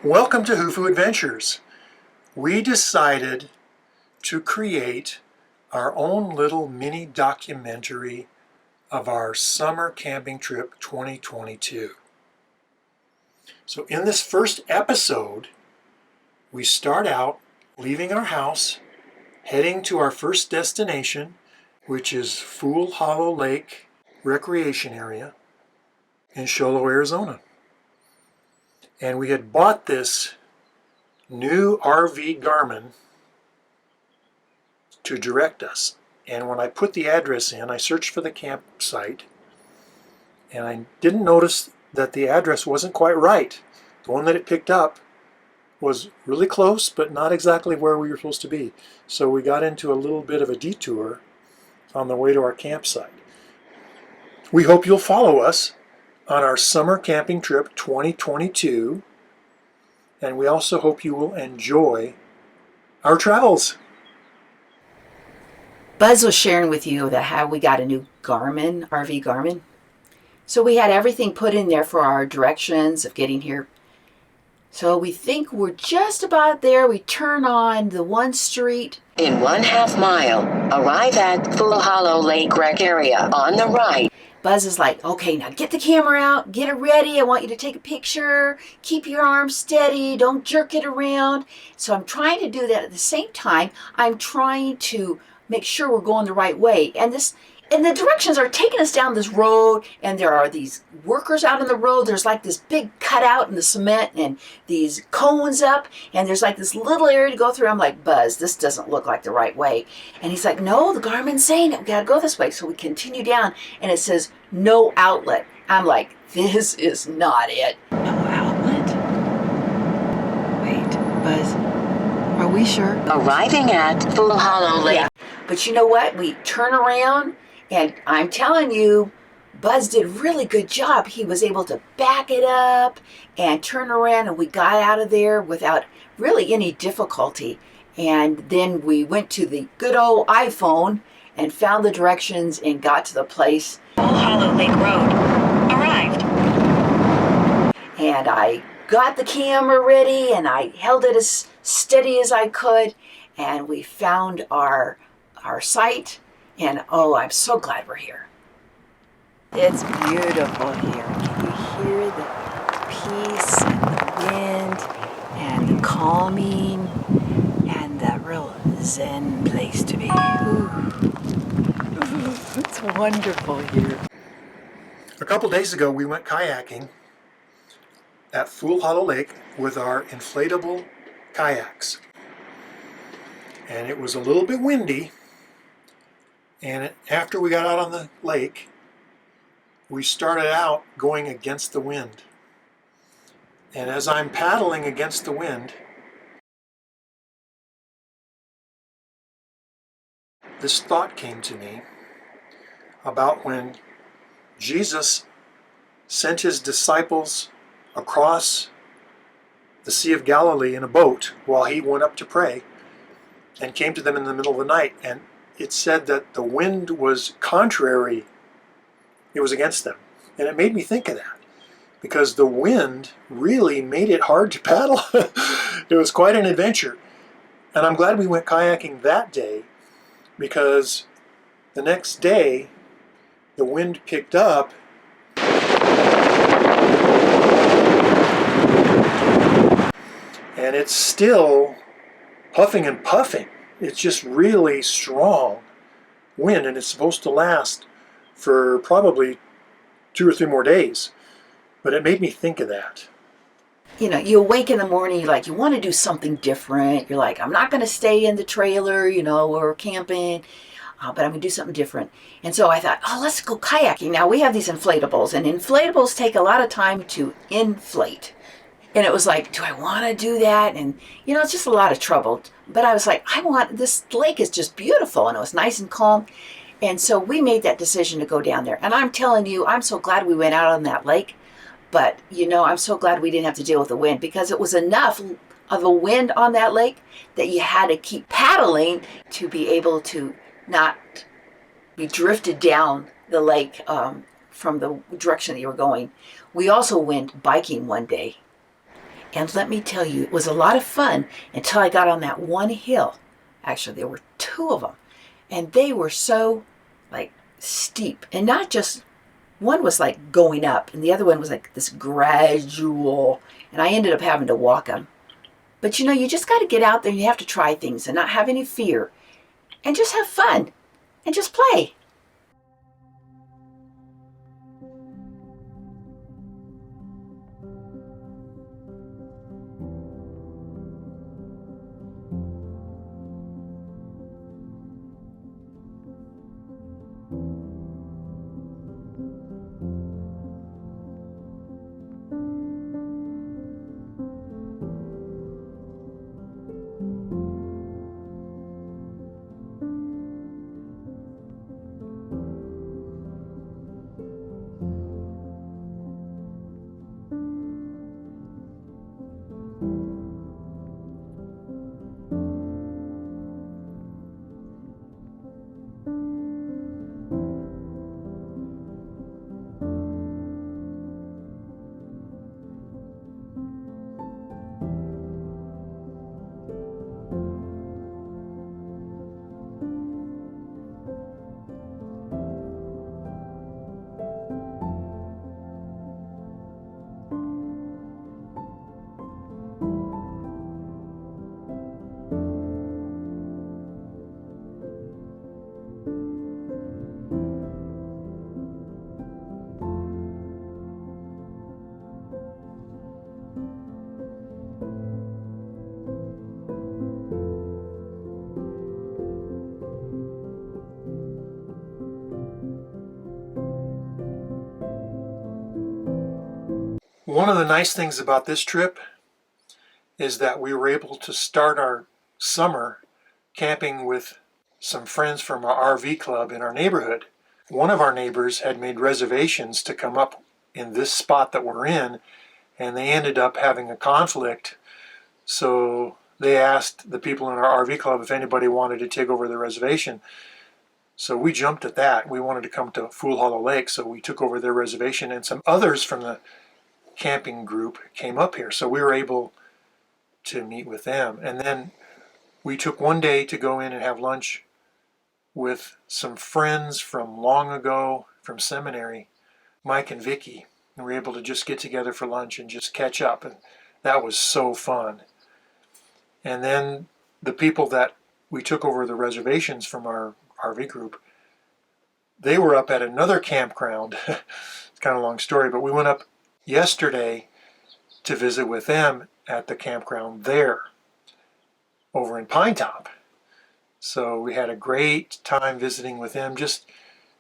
Welcome to whofooadventures. We decided to create our own little mini documentary of our summer camping trip 2022. So in this first episode, we start out leaving our house, heading to our first destination, which is Fool Hollow Lake Recreation Area in Show Low, Arizona. And we had bought this new RV Garmin to direct us. And when I put the address in, I searched for the campsite, and I didn't notice that the address wasn't quite right. The one that it picked up was really close, but not exactly where we were supposed to be. So we got into a little bit of a detour on the way to our campsite. We hope you'll follow us on our summer camping trip 2022, and we also hope you will enjoy our travels. Buzz was sharing with you that how we got a new Garmin, RV Garmin. So we had everything put in there for our directions of getting here. So we think we're just about there. We turn on the one street. In 1/2 mile, arrive at Fool Hollow Lake Rec Area on the right. Buzz is like, okay, now get the camera out, get it ready. I want you to take a picture. Keep your arm steady. Don't jerk it around. So I'm trying to do that at the same time. I'm trying to make sure we're going the right way. And the directions are taking us down this road, and there are these workers out on the road. There's like this big cutout in the cement and these cones up, and there's like this little area to go through. I'm like, Buzz, this doesn't look like the right way. And he's like, no, the Garmin's saying it. We got to go this way. So we continue down, and it says no outlet. I'm like, this is not it. No outlet? Wait, Buzz, are we sure? Arriving at Fool Hollow Lake. Yeah. But you know what? We turn around, and I'm telling you, Buzz did a really good job. He was able to back it up and turn around, and we got out of there without really any difficulty. And then we went to the good old iPhone and found the directions and got to the place. Fool Hollow Lake Road. Arrived. And I got the camera ready, and I held it as steady as I could, and we found our site. And oh, I'm so glad we're here. It's beautiful here. Can you hear the peace and the wind and the calming and the real zen place to be? Ooh. It's wonderful here. A couple days ago, we went kayaking at Fool Hollow Lake with our inflatable kayaks. And it was a little bit windy. And after we got out on the lake, we started out going against the wind. And as I'm paddling against the wind, this thought came to me about when Jesus sent his disciples across the Sea of Galilee in a boat while he went up to pray, and came to them in the middle of the night, and it said that the wind was contrary. It was against them. And it made me think of that, because the wind really made it hard to paddle. It was quite an adventure. And I'm glad we went kayaking that day, because the next day the wind picked up and it's still huffing and puffing. It's just really strong wind, and it's supposed to last for probably 2 or 3 more days. But it made me think of that. You know, you awake in the morning, you want to do something different. You're like, I'm not going to stay in the trailer, where we're camping, but I'm going to do something different. And so I thought, let's go kayaking. Now, we have these inflatables, and inflatables take a lot of time to inflate. And it was like, do I want to do that? And, it's just a lot of trouble. But I was like, this lake is just beautiful. And it was nice and calm. And so we made that decision to go down there. And I'm telling you, I'm so glad we went out on that lake. But, I'm so glad we didn't have to deal with the wind, because it was enough of a wind on that lake that you had to keep paddling to be able to not be drifted down the lake from the direction that you were going. We also went biking one day. And let me tell you, it was a lot of fun until I got on that one hill. Actually, there were two of them. And they were so, like, steep. And not just, one was like going up, and the other one was like this gradual. And I ended up having to walk them. But you just got to get out there and you have to try things and not have any fear. And just have fun. And just play. One of the nice things about this trip is that we were able to start our summer camping with some friends from our RV club in our neighborhood. One of our neighbors had made reservations to come up in this spot that we're in, and they ended up having a conflict. So they asked the people in our RV club if anybody wanted to take over the reservation. So we jumped at that. We wanted to come to Fool Hollow Lake, so we took over their reservation, and some others from the camping group came up here. So we were able to meet with them. And then we took one day to go in and have lunch with some friends from long ago from seminary, Mike and Vicky. And we were able to just get together for lunch and just catch up. And that was so fun. And then the people that we took over the reservations from our RV group, they were up at another campground. It's kind of a long story, but we went up yesterday to visit with them at the campground there over in Pine Top. So we had a great time visiting with them.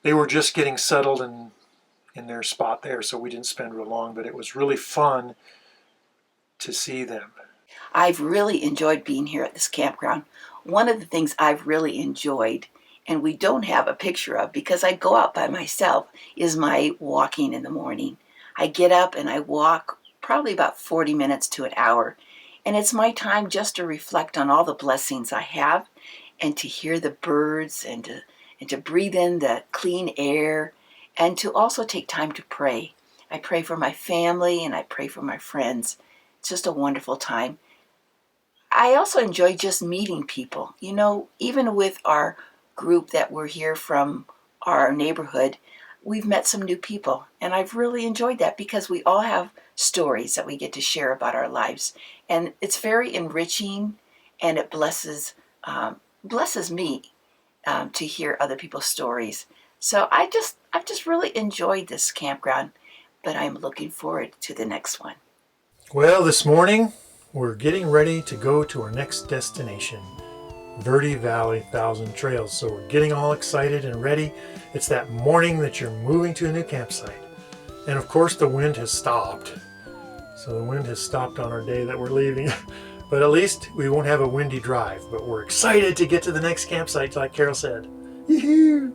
They were just getting settled in their spot there, so we didn't spend real long, but it was really fun to see them. I've really enjoyed being here at this campground. One of the things I've really enjoyed, and we don't have a picture of because I go out by myself, is my walking in the morning. I get up and I walk probably about 40 minutes to an hour. And it's my time just to reflect on all the blessings I have and to hear the birds and to breathe in the clean air and to also take time to pray. I pray for my family and I pray for my friends. It's just a wonderful time. I also enjoy just meeting people. Even with our group that we're here from our neighborhood, we've met some new people, and I've really enjoyed that because we all have stories that we get to share about our lives, and it's very enriching, and it blesses me to hear other people's stories. So I've just really enjoyed this campground, but I'm looking forward to the next one. Well, this morning we're getting ready to go to our next destination, Verde Valley 1,000 Trails. So we're getting all excited and ready. It's that morning that you're moving to a new campsite. And of course the wind has stopped. So the wind has stopped on our day that we're leaving. But at least we won't have a windy drive. But we're excited to get to the next campsite, like Carol said. Yoo-hoo!